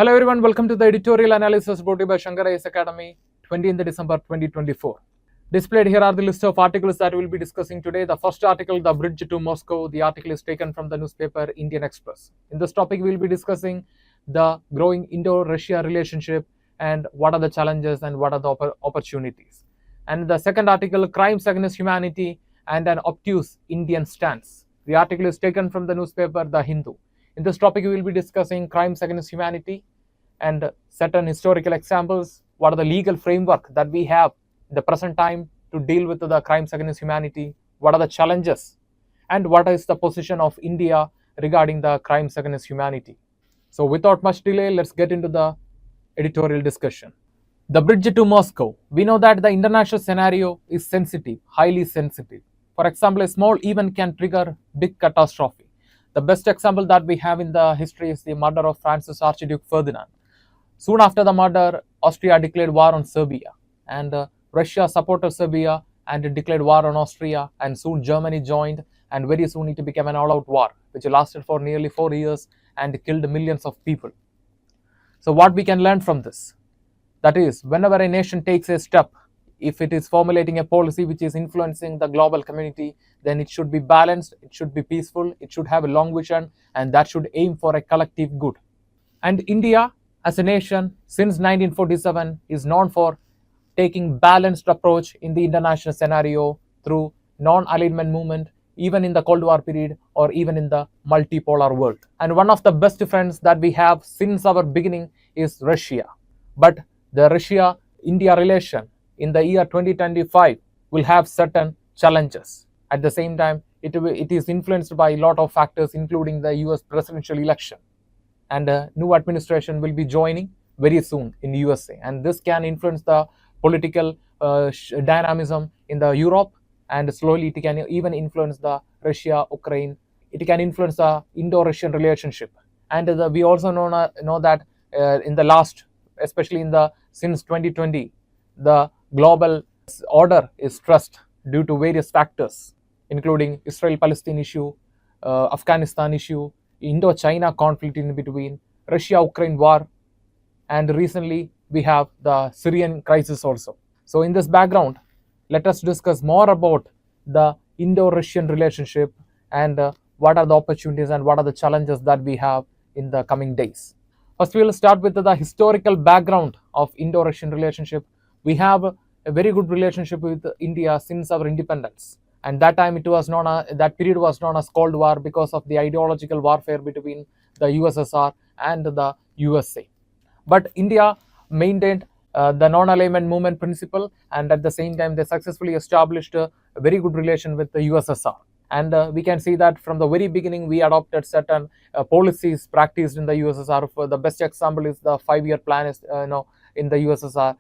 Hello everyone, welcome to the editorial analysis brought to you by Shankar IAS Academy, 20th December 2024. Displayed here are the list of articles that we will be discussing today. The first article, The Bridge to Moscow. The article is taken from the newspaper Indian Express. In this topic, we will be discussing the growing Indo-Russia relationship and what are the challenges and what are the opportunities. And the second article, Crimes Against Humanity and an Obtuse Indian Stance. The article is taken from the newspaper The Hindu. In this topic, we will be discussing crimes against humanity and certain historical examples. What are the legal framework that we have in the present time to deal with the crimes against humanity? What are the challenges? And what is the position of India regarding the crimes against humanity? So without much delay, let's get into the editorial discussion. The bridge to Moscow. We know that the international scenario is sensitive, highly sensitive. For example, a small event can trigger big catastrophe. The best example that we have in the history is the murder of Francis Archduke Ferdinand. Soon after the murder, Austria declared war on Serbia, and Russia supported Serbia and declared war on Austria, and soon Germany joined, and very soon it became an all-out war, which lasted for nearly 4 years and killed millions of people. So what we can learn from this? That is, whenever a nation takes a step, if it is formulating a policy which is influencing the global community, then it should be balanced, it should be peaceful, it should have a long vision, and that should aim for a collective good. And India, as a nation, since 1947, is known for taking balanced approach in the international scenario through non-alignment movement, even in the Cold War period or even in the multipolar world. And one of the best friends that we have since our beginning is Russia. But the Russia-India relation in the year 2025 will have certain challenges. At the same time, it is influenced by a lot of factors, including the US presidential election. And a new administration will be joining very soon in the USA. And this can influence the political dynamism in the Europe, and slowly it can even influence the Russia-Ukraine. It can influence the Indo-Russian relationship. And we also know that in the last, especially since 2020, the global order is stressed due to various factors, including Israel-Palestine issue, Afghanistan issue, Indo-China conflict in between, Russia-Ukraine war, and recently we have the Syrian crisis also. So in this background, let us discuss more about the Indo-Russian relationship and what are the opportunities and what are the challenges that we have in the coming days. First, we will start with the historical background of Indo-Russian relationship. We have a very good relationship with India since our independence, and that time that period was known as Cold War because of the ideological warfare between the USSR and the USA. But India maintained the non-alignment movement principle, and at the same time they successfully established a very good relation with the USSR. And we can see that from the very beginning we adopted certain policies practiced in the USSR. For the best example is the 5-year plan in the USSR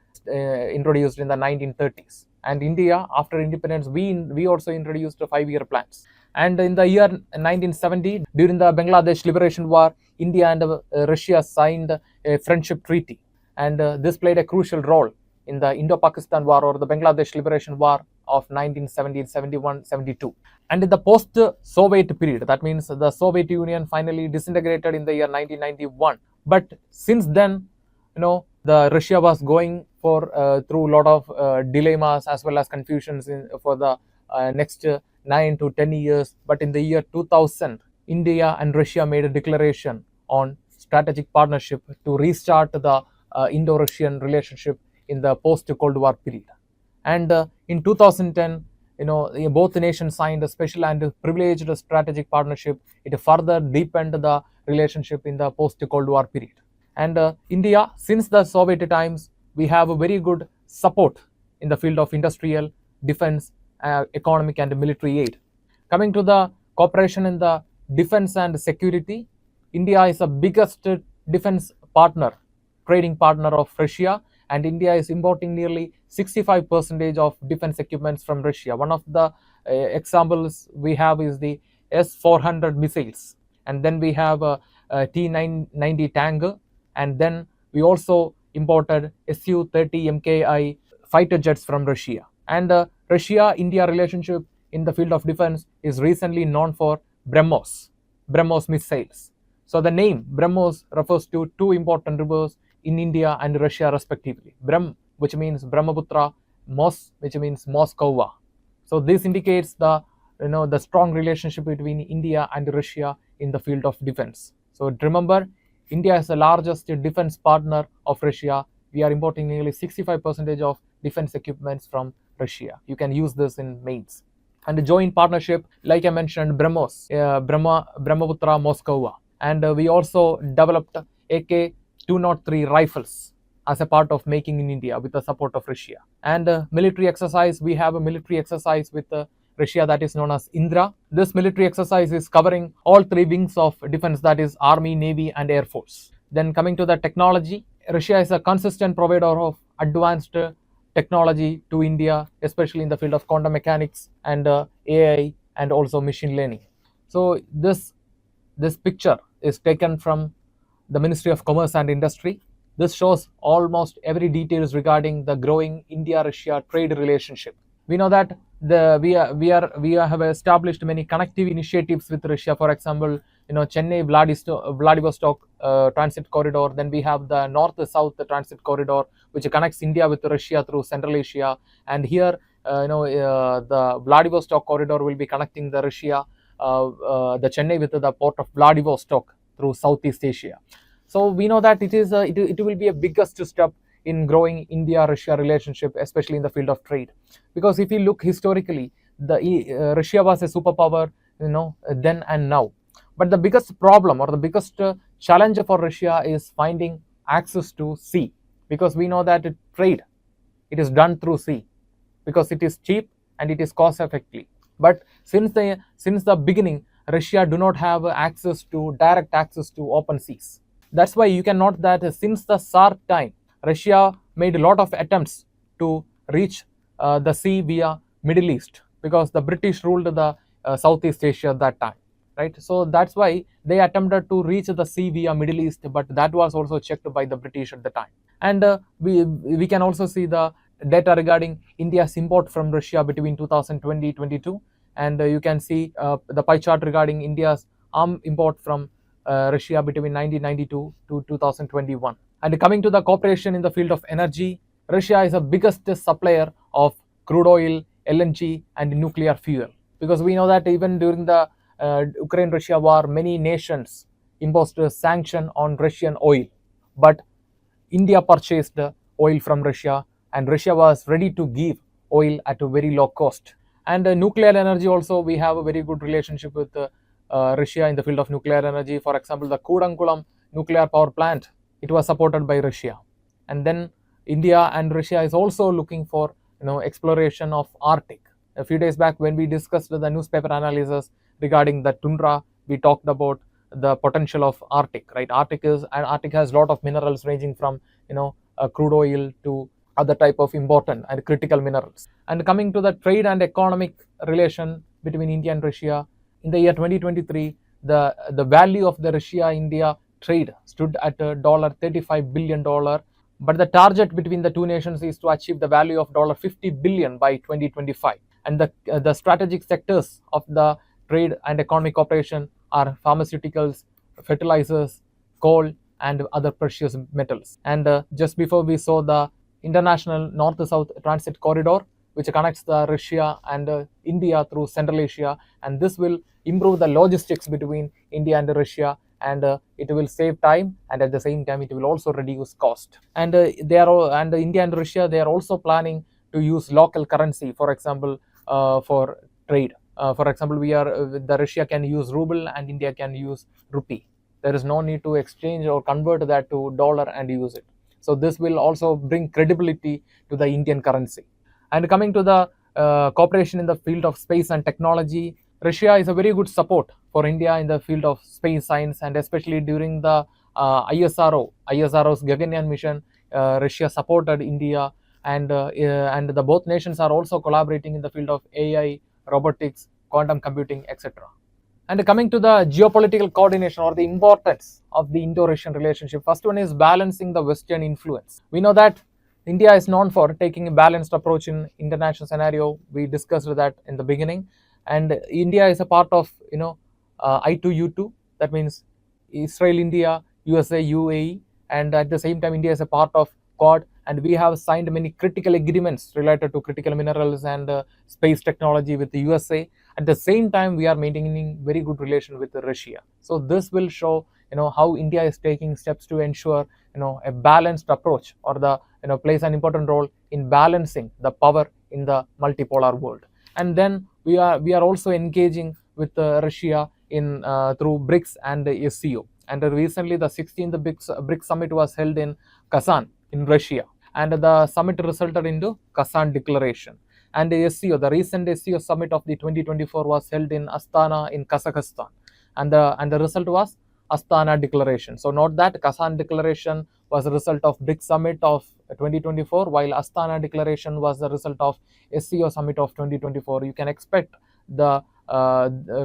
introduced in the 1930s. And India, after independence, we also introduced 5-year plans. And in the year 1970, during the Bangladesh Liberation War, India and Russia signed a friendship treaty. And this played a crucial role in the Indo-Pakistan War or the Bangladesh Liberation War of 1970, 71, 72. And in the post-Soviet period, that means the Soviet Union finally disintegrated in the year 1991. But since then, the Russia was going through a lot of dilemmas as well as confusions for the next 9 to 10 years. But in the year 2000, India and Russia made a declaration on strategic partnership to restart the Indo-Russian relationship in the post-Cold War period. And in 2010, both nations signed a special and privileged strategic partnership. It further deepened the relationship in the post-Cold War period. And India, since the Soviet times, we have a very good support in the field of industrial, defense, economic and military aid. Coming to the cooperation in the defense and security, India is the biggest defense partner, trading partner of Russia, and India is importing nearly 65% of defense equipments from Russia. One of the examples we have is the S-400 missiles, and then we have a T-990 tanker, and then we also imported Su-30 MKI fighter jets from Russia. And Russia-India relationship in the field of defense is recently known for BrahMos missiles. So the name Brahmos refers to two important rivers in India and Russia respectively. Brahm, which means Brahmaputra, Mos, which means Moscow. So this indicates the the strong relationship between India and Russia in the field of defense. So remember, India is the largest defense partner of Russia. We are importing nearly 65% of defense equipments from Russia. You can use this in mains. And the joint partnership, like I mentioned, Brahmaputra, Moscow. And we also developed AK-203 rifles as a part of making in India with the support of Russia. And military exercise, we have a military exercise with Russia that is known as Indra. This military exercise is covering all three wings of defense, that is Army, Navy and Air Force. Then coming to the technology, Russia is a consistent provider of advanced technology to India, especially in the field of quantum mechanics and AI and also machine learning. So this picture is taken from the Ministry of Commerce and Industry. This shows almost every details regarding the growing India-Russia trade relationship. We know that we have established many connective initiatives with Russia. For example, Chennai Vladivostok transit corridor. Then we have the north-south transit corridor, which connects India with Russia through Central Asia. And here, the Vladivostok corridor will be connecting the Russia, the Chennai with the port of Vladivostok through Southeast Asia. So we know that it will be a biggest step in growing India-Russia relationship, especially in the field of trade. Because if you look historically, Russia was a superpower, then and now. But the biggest problem or the biggest challenge for Russia is finding access to sea, because we know that trade, it is done through sea, because it is cheap and it is cost effective. But since the beginning, Russia do not have direct access to open seas. That's why you can note that since the Tsar time, Russia made a lot of attempts to reach the sea via Middle East, because the British ruled the Southeast Asia at that time, right? So that's why they attempted to reach the sea via Middle East, but that was also checked by the British at the time. And we can also see the data regarding India's import from Russia between 2020-22, and you can see the pie chart regarding India's arm import from Russia between 1992 to 2021. And coming to the cooperation in the field of energy, Russia is the biggest supplier of crude oil, LNG and nuclear fuel, because we know that even during the Ukraine-Russia war, many nations imposed a sanction on Russian oil, but India purchased oil from Russia, and Russia was ready to give oil at a very low cost. And nuclear energy also, we have a very good relationship with Russia in the field of nuclear energy. For example, the Kudankulam nuclear power plant, it was supported by Russia. And then India and Russia is also looking for exploration of Arctic. A few days back, when we discussed the newspaper analysis regarding the tundra, we talked about the potential of Arctic, right? Arctic has a lot of minerals ranging from crude oil to other type of important and critical minerals. And coming to the trade and economic relation between India and Russia, in the year 2023, the value of the Russia-India trade stood at $35 billion, but the target between the two nations is to achieve the value of $50 billion by 2025. And the strategic sectors of the trade and economic cooperation are pharmaceuticals, fertilizers, coal and other precious metals. And just before, we saw the international north-south transit corridor, which connects the Russia and India through Central Asia, and this will improve the logistics between India and Russia, and it will save time, and at the same time it will also reduce cost. And India and Russia, they are also planning to use local currency, for example, for trade. For example, the Russia can use ruble and India can use rupee. There is no need to exchange or convert that to dollar and use it. So this will also bring credibility to the Indian currency. And coming to the cooperation in the field of space and technology, Russia is a very good support for India in the field of space science, and especially during the ISRO's Gaganyaan mission, Russia supported India, and the both nations are also collaborating in the field of AI, robotics, quantum computing, etc. And coming to the geopolitical coordination or the importance of the Indo-Russian relationship, first one is balancing the Western influence. We know that India is known for taking a balanced approach in international scenario. We discussed that in the beginning. And India is a part of I2U2, that means Israel, India, USA, UAE, and at the same time India is a part of Quad, and we have signed many critical agreements related to critical minerals and space technology with the USA. At the same time, we are maintaining very good relation with Russia. So this will show how India is taking steps to ensure a balanced approach, or the plays an important role in balancing the power in the multipolar world. And then we are also engaging with Russia in through BRICS and SCO. And recently the 16th BRICS summit was held in Kazan in Russia, and the summit resulted into Kazan Declaration. And the SCO, the recent SCO summit of the 2024 was held in Astana in Kazakhstan, and the result was Astana Declaration. So note that Kazan Declaration was a result of BRICS summit of 2024, while Astana Declaration was the result of SCO summit of 2024. You can expect the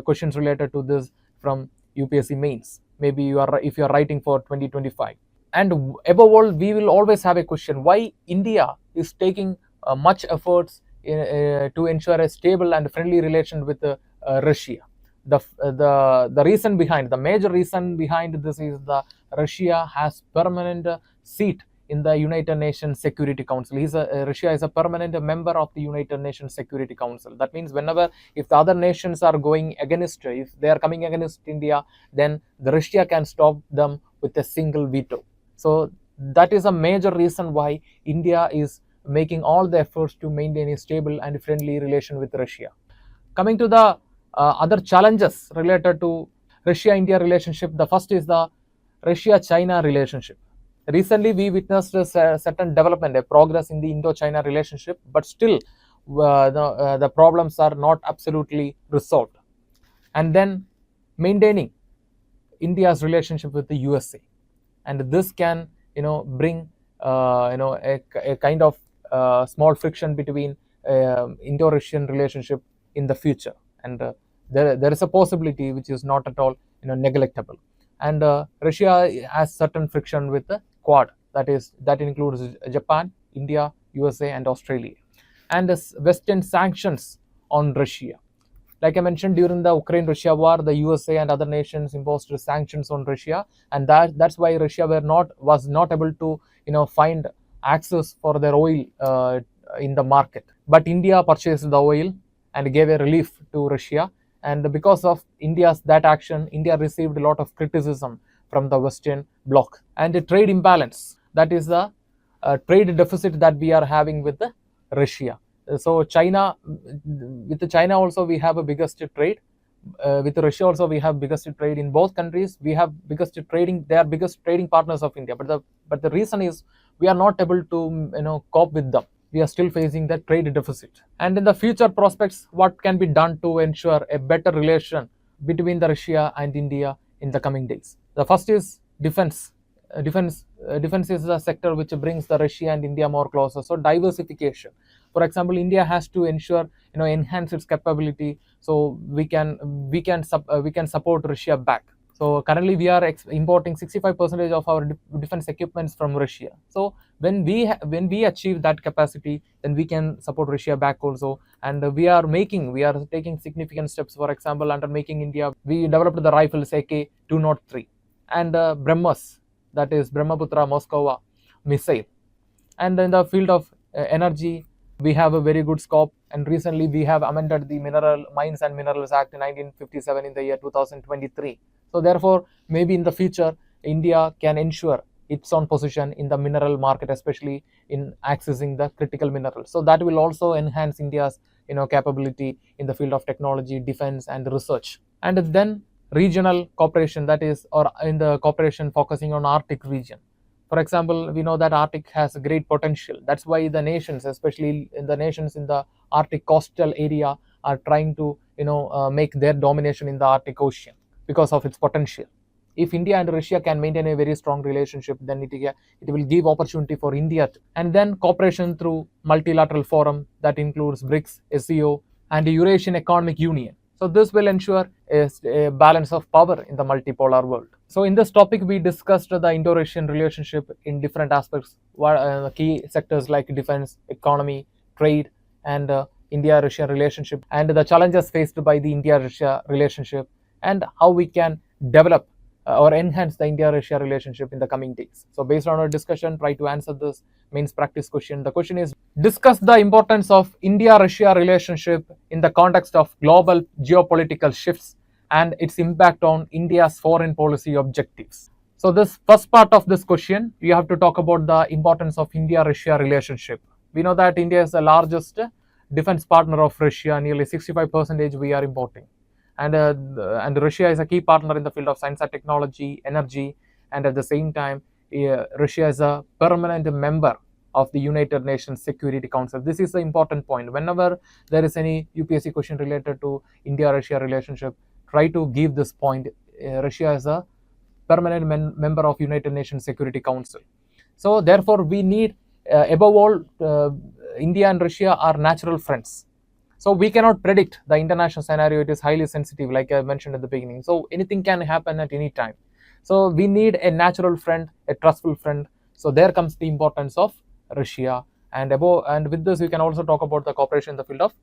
questions related to this from UPSC mains. Maybe if you are writing for 2025. And above all, we will always have a question: why India is taking much efforts to ensure a stable and friendly relation with Russia. The reason behind, the major reason behind this is the Russia has permanent seat in the United Nations Security Council. Russia is a permanent member of the United Nations Security Council. That means if the other nations are going against, if they are coming against India, then the Russia can stop them with a single veto. So that is a major reason why India is making all the efforts to maintain a stable and friendly relation with Russia. Coming to the other challenges related to Russia-India relationship, the first is the Russia-China relationship. Recently, we witnessed a certain development, a progress in the Indo-China relationship, but still the problems are not absolutely resolved. And then maintaining India's relationship with the USA, and this can bring a kind of small friction between Indo-Russian relationship in the future, and there is a possibility which is not at all neglectable. And Russia has certain friction with the Quad, that includes Japan, India, USA, and Australia, and Western sanctions on Russia. Like I mentioned, during the Ukraine-Russia war, the USA and other nations imposed sanctions on Russia, and that's why Russia was not able to find access for their oil in the market. But India purchased the oil and gave a relief to Russia. And because of that action, India received a lot of criticism from the Western bloc. And the trade imbalance, that is the trade deficit that we are having with Russia. So with China also we have a biggest trade. With Russia also we have biggest trade. In both countries we have biggest trading. They are biggest trading partners of India. But the reason is we are not able to cope with them. We are still facing the trade deficit. And in the future prospects, what can be done to ensure a better relation between the Russia and India in the coming days? The first is defense. Defense is the sector which brings the Russia and India more closer. So diversification. For example, India has to ensure enhance its capability, so we can support Russia back. So currently we are importing 65% of our defense equipments from Russia. So when we achieve that capacity, then we can support Russia back also. And we are taking significant steps. For example, under Making India, we developed the rifles AK-203 and BrahMos, that is Brahmaputra Moskova missile. And in the field of energy, we have a very good scope. And recently we have amended the Mines and Minerals Act 1957 in the year 2023. So therefore, maybe in the future, India can ensure its own position in the mineral market, especially in accessing the critical minerals. So that will also enhance India's capability in the field of technology, defense, and research. And then regional cooperation, that is, or in the cooperation focusing on Arctic region. For example, we know that Arctic has great potential. That's why the nations, especially the nations in the Arctic coastal area, are trying to make their domination in the Arctic Ocean because of its potential. If India and Russia can maintain a very strong relationship, then it will give opportunity for India too. And then cooperation through multilateral forum, that includes BRICS, SCO, and the Eurasian Economic Union. So this will ensure a balance of power in the multipolar world. So in this topic, we discussed the Indo-Russian relationship in different aspects, key sectors like defense, economy, trade, and India-Russia relationship, and the challenges faced by the India-Russia relationship, and how we can develop or enhance the India-Russia relationship in the coming days? So based on our discussion, try to answer this mains practice question. The question is, discuss the importance of India-Russia relationship in the context of global geopolitical shifts and its impact on India's foreign policy objectives. So this first part of this question, you have to talk about the importance of India-Russia relationship. We know that India is the largest defense partner of Russia, nearly 65% we are importing. And Russia is a key partner in the field of science and technology, energy, and at the same time, Russia is a permanent member of the United Nations Security Council. This is the important point. Whenever there is any UPSC question related to India-Russia relationship, try to give this point. Russia is a permanent member of United Nations Security Council. So therefore, we need, above all, India and Russia are natural friends. So we cannot predict the international scenario. It is highly sensitive, like I mentioned at the beginning. So anything can happen at any time. So we need a natural friend, a trustful friend. So there comes the importance of Russia. And with this, we can also talk about the cooperation in the field of,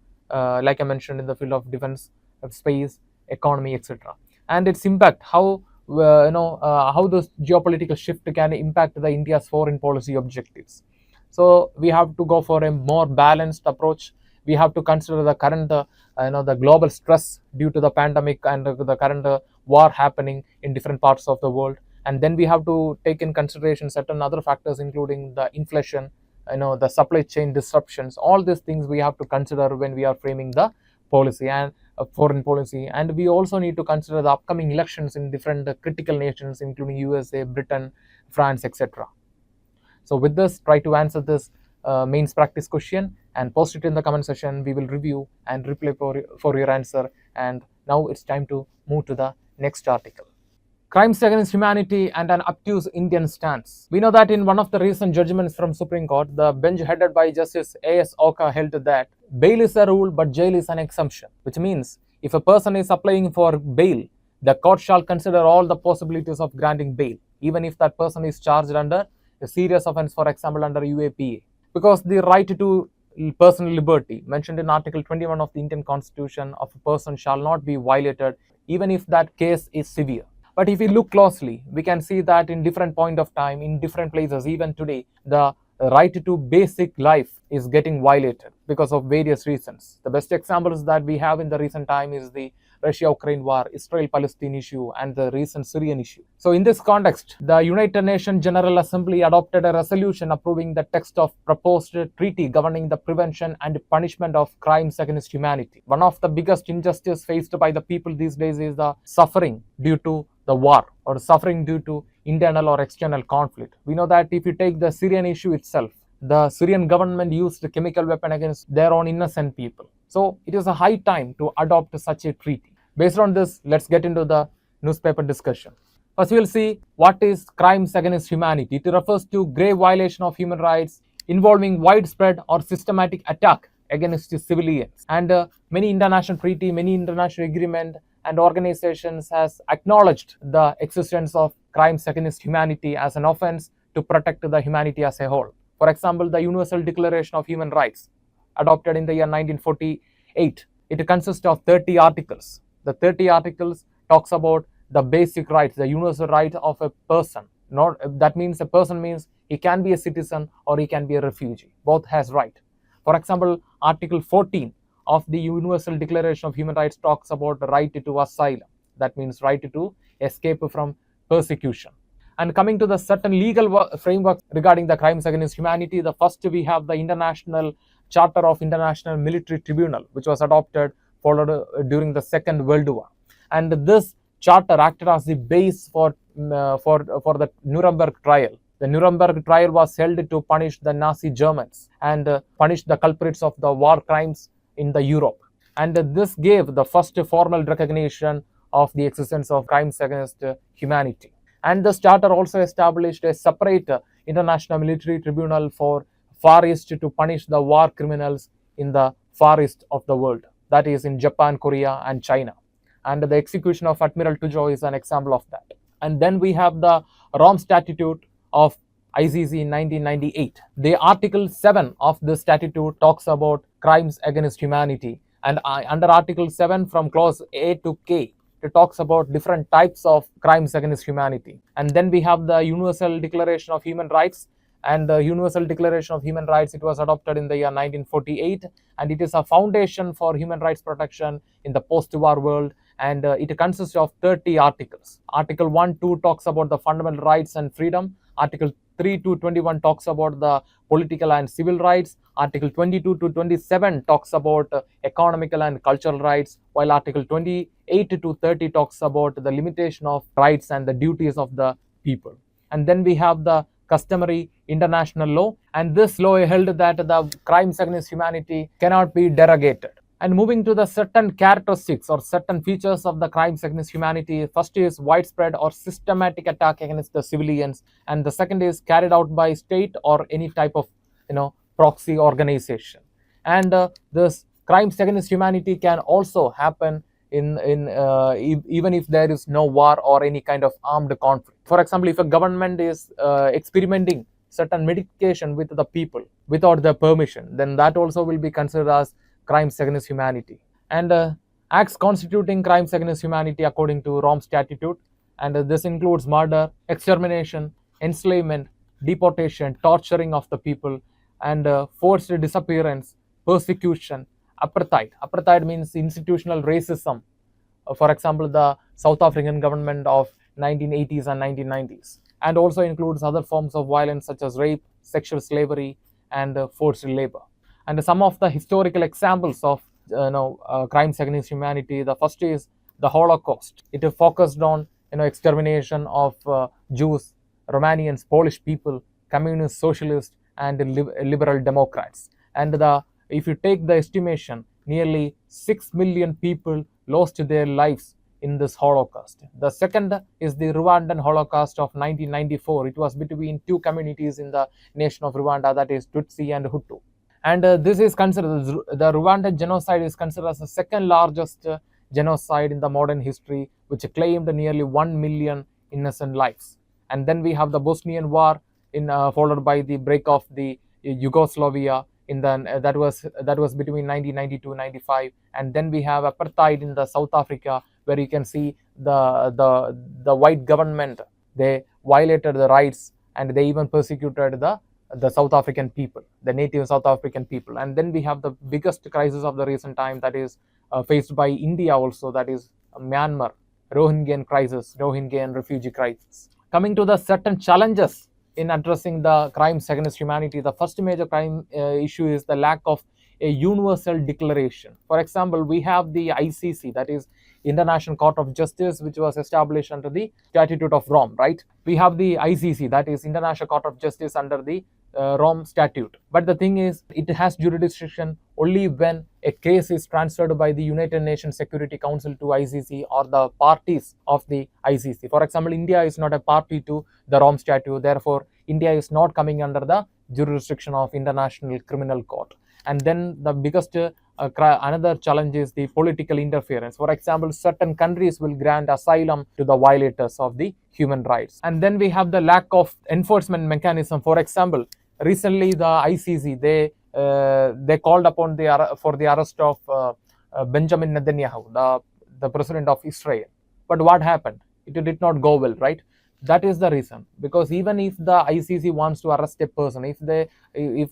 like I mentioned, in the field of defense, space, economy, etc. And its impact, how this geopolitical shift can impact the India's foreign policy objectives. So we have to go for a more balanced approach. We have to consider the current, the global stress due to the pandemic and the current war happening in different parts of the world. And then we have to take in consideration certain other factors, including the inflation, the supply chain disruptions. All these things we have to consider when we are framing the policy and foreign policy. And we also need to consider the upcoming elections in different critical nations, including USA, Britain, France, etc. So with this, try to answer this mains practice question and post it in the comment section. We will review and reply for your answer. And now it's time to move to the next article. Crimes against humanity and an obtuse Indian stance. We know that in one of the recent judgments from Supreme Court, the bench headed by Justice A.S. Oka held that bail is a rule but jail is an exemption, which means if a person is applying for bail, the court shall consider all the possibilities of granting bail, even if that person is charged under a serious offense, for example, under UAPA. Because the right to personal liberty mentioned in Article 21 of the Indian Constitution of a person shall not be violated, even if that case is severe. But if we look closely, we can see that in different point of time, in different places, even today, the right to basic life is getting violated because of various reasons. The best examples that we have in the recent time is the Russia-Ukraine war, Israel-Palestine issue, and the recent Syrian issue. So in this context, the United Nations General Assembly adopted a resolution approving the text of proposed treaty governing the prevention and punishment of crimes against humanity. One of the biggest injustices faced by the people these days is the suffering due to the war or suffering due to internal or external conflict. We know that if you take the Syrian issue itself, the Syrian government used a chemical weapon against their own innocent people. So it is a high time to adopt such a treaty. Based on this, let's get into the newspaper discussion. First, we will see what is crimes against humanity. It refers to grave violation of human rights involving widespread or systematic attack against civilians. And many international treaty, many international agreement and organizations has acknowledged the existence of crimes against humanity as an offense to protect the humanity as a whole. For example, the Universal Declaration of Human Rights, adopted in the year 1948, it consists of 30 articles. The 30 articles talks about the basic rights, the universal right of a person. That means a person means he can be a citizen or he can be a refugee. Both has right. For example, Article 14 of the Universal Declaration of Human Rights talks about the right to asylum. That means right to escape from persecution. And coming to the certain legal framework regarding the crimes against humanity, the first we have the International Charter of International Military Tribunal, which was adopted followed during the Second World War. And this charter acted as the base for the Nuremberg trial. The Nuremberg trial was held to punish the Nazi Germans and punish the culprits of the war crimes in the Europe. And this gave the first formal recognition of the existence of crimes against humanity. And this charter also established a separate international military tribunal for Far East to punish the war criminals in the Far East of the world, that is in Japan, Korea, and China. And the execution of Admiral Tujo is an example of that. And then we have the Rome Statute of ICC in 1998. The Article 7 of the statute talks about crimes against humanity. And under Article 7, from clause A to K, it talks about different types of crimes against humanity. And then we have the Universal Declaration of Human Rights. And the Universal Declaration of Human Rights, it was adopted in the year 1948, and it is a foundation for human rights protection in the post-war world. And it consists of 30 articles. Article 1 2 talks about the fundamental rights and freedom. Article 3 to 21 talks about the political and civil rights. Article 22 to 27 talks about economical and cultural rights, while Article 28 to 30 talks about the limitation of rights and the duties of the people. And then we have the customary international law, and this law held that the crimes against humanity cannot be derogated. And moving to the certain characteristics or certain features of the crimes against humanity, first is widespread or systematic attack against the civilians, and the second is carried out by state or any type of proxy organization. And this crimes against humanity can also happen even if there is no war or any kind of armed conflict. For example, if a government is experimenting certain medication with the people without their permission, then that also will be considered as crimes against humanity. And acts constituting crimes against humanity according to Rome Statute, and this includes murder, extermination, enslavement, deportation, torturing of the people, and forced disappearance, persecution, apartheid. Apartheid means institutional racism. For example, the South African government of 1980s and 1990s, and also includes other forms of violence such as rape, sexual slavery, and forced labor. And some of the historical examples of crimes against humanity, the first is the Holocaust. It is focused on extermination of Jews, Romanians, Polish people, communists, socialists, and liberal Democrats. And if you take the estimation, nearly 6 million people lost their lives in this Holocaust. The second is the Rwandan Holocaust of 1994. It was between two communities in the nation of Rwanda, that is Tutsi and Hutu. And this is considered, the Rwandan genocide is considered as the second largest genocide in the modern history, which claimed nearly 1 million innocent lives. And then we have the Bosnian War, followed by the break of the Yugoslavia that was between 1992-95, and then we have apartheid in the South Africa, where you can see the white government, they violated the rights and they even persecuted the South African people, the native South African people. And then we have the biggest crisis of the recent time, that is faced by India also, that is Myanmar, Rohingya crisis, Rohingya refugee crisis. Coming to the certain challenges in addressing the crimes against humanity, the first major crime issue is the lack of a universal declaration. For example, we have the ICC, that is International Court of Justice, which was established under the Statute of Rome, right? We have the ICC, that is International Court of Justice, under the Rome Statute. But the thing is, it has jurisdiction only when a case is transferred by the United Nations Security Council to ICC or the parties of the ICC. For example, India is not a party to the Rome Statute, therefore India is not coming under the jurisdiction of International Criminal Court. And then the biggest another challenge is the political interference. For example, certain countries will grant asylum to the violators of the human rights. And then we have the lack of enforcement mechanism. For example, recently the ICC, they called upon for the arrest of Benjamin Netanyahu, the president of Israel. But what happened? It did not go well, right? That is the reason, because even if the ICC wants to arrest a person, if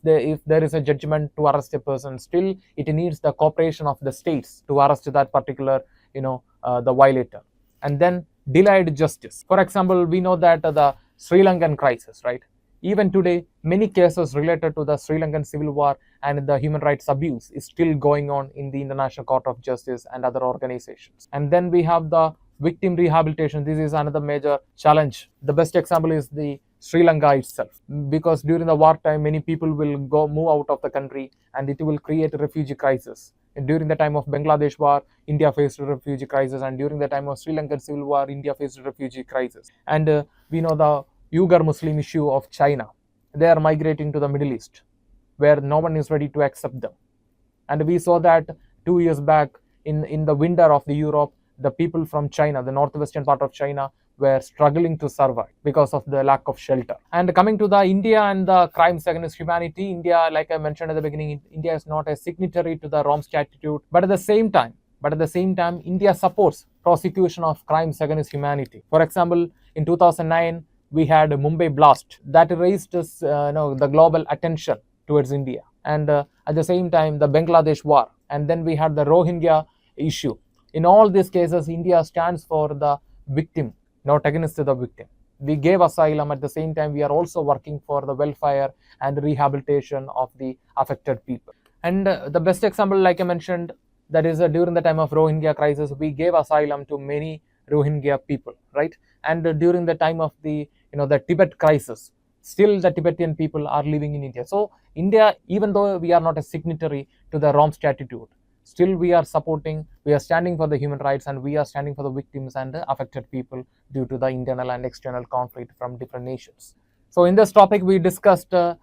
there is a judgment to arrest a person, still it needs the cooperation of the states to arrest that particular the violator. And then delayed justice. For example, we know that the Sri Lankan crisis, right? Even today, many cases related to the Sri Lankan civil war and the human rights abuse is still going on in the International Court of Justice and other organizations. And then we have the victim rehabilitation. This is another major challenge. The best example is the Sri Lanka itself, because during the wartime, many people will move out of the country, and it will create a refugee crisis. And during the time of Bangladesh war, India faced a refugee crisis, and during the time of Sri Lankan civil war, India faced a refugee crisis. And we know the Uyghur Muslim issue of China. They are migrating to the Middle East, where no one is ready to accept them. And we saw that 2 years back in the winter of the Europe, the people from China, the northwestern part of China, were struggling to survive because of the lack of shelter. And coming to the India and the crimes against humanity, India, like I mentioned at the beginning, India is not a signatory to the Rome Statute, but at the same time, but at the same time, India supports prosecution of crimes against humanity. For example, in 2009, we had a Mumbai blast that raised the global attention towards India. And at the same time, the Bangladesh war. And then we had the Rohingya issue. In all these cases, India stands for the victim, not against the victim. We gave asylum. At the same time, we are also working for the welfare and rehabilitation of the affected people. And the best example, like I mentioned, that is during the time of Rohingya crisis, we gave asylum to many Rohingya people, right? And during the time of the Tibet crisis, still the Tibetan people are living in India. So India, even though we are not a signatory to the Rome Statute, still we are supporting, we are standing for the human rights, and we are standing for the victims and the affected people due to the internal and external conflict from different nations. So in this topic, we discussed the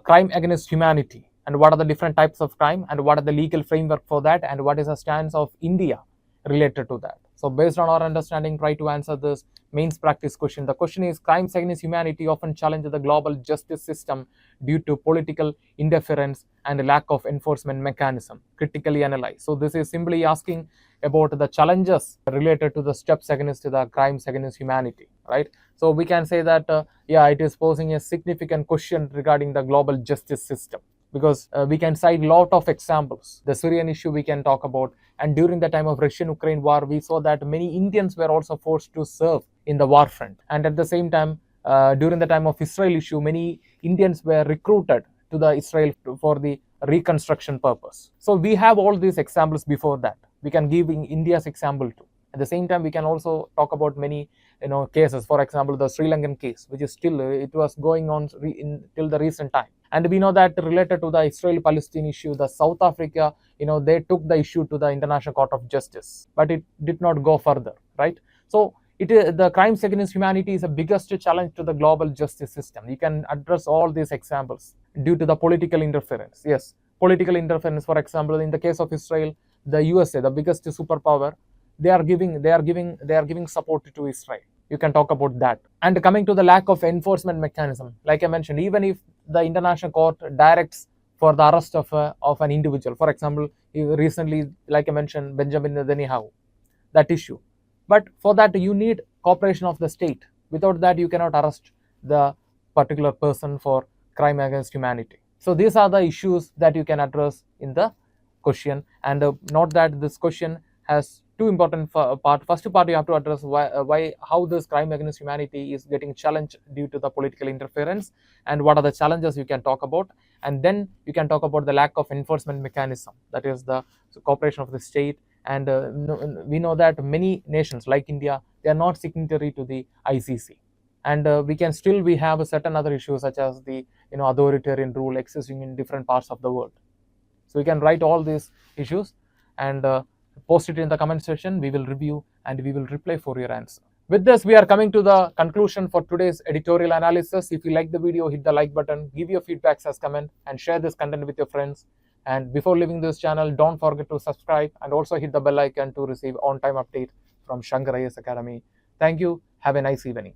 crime against humanity, and what are the different types of crime, and what are the legal framework for that, and what is the stance of India related to that. So based on our understanding, try to answer this mains practice question. The question is, crimes against humanity often challenge the global justice system due to political interference and lack of enforcement mechanism. Critically analyze. So this is simply asking about the challenges related to the steps against the crimes against humanity, right? So we can say that it is posing a significant question regarding the global justice system, because we can cite a lot of examples. The Syrian issue we can talk about, and during the time of Russian-Ukraine war, we saw that many Indians were also forced to serve in the war front. And at the same time, during the time of Israel issue, many Indians were recruited to the Israel for the reconstruction purpose. So we have all these examples before that. We can give India's example too. At the same time, we can also talk about many cases. For example, the Sri Lankan case, which is still, it was going on till the recent time. And we know that related to the Israel-Palestine issue, the South Africa, they took the issue to the International Court of Justice, but it did not go further, right? So the crimes against humanity is the biggest challenge to the global justice system. You can address all these examples due to the political interference. Yes, political interference. For example, in the case of Israel, the USA, the biggest superpower, they are giving support to Israel. You can talk about that. And coming to the lack of enforcement mechanism, like I mentioned, even if the international court directs for the arrest of an individual, for example, recently, like I mentioned, Benjamin Netanyahu, that issue. But for that, you need cooperation of the state. Without that, you cannot arrest the particular person for crime against humanity. So these are the issues that you can address in the question. And note that this question has two important part. First part, you have to address how this crime against humanity is getting challenged due to the political interference, and what are the challenges you can talk about. And then you can talk about the lack of enforcement mechanism, that is the cooperation of the state. And we know that many nations like India, they are not signatory to the ICC. And we have a certain other issues, such as the authoritarian rule existing in different parts of the world. So you can write all these issues and post it in the comment section. We will review and we will reply for your answer. With this, we are coming to the conclusion for today's editorial analysis. If you like the video, hit the like button, give your feedbacks as comment, and share this content with your friends. And before leaving this channel, don't forget to subscribe and also hit the bell icon to receive on-time update from Shankar IAS Academy. Thank you. Have a nice evening.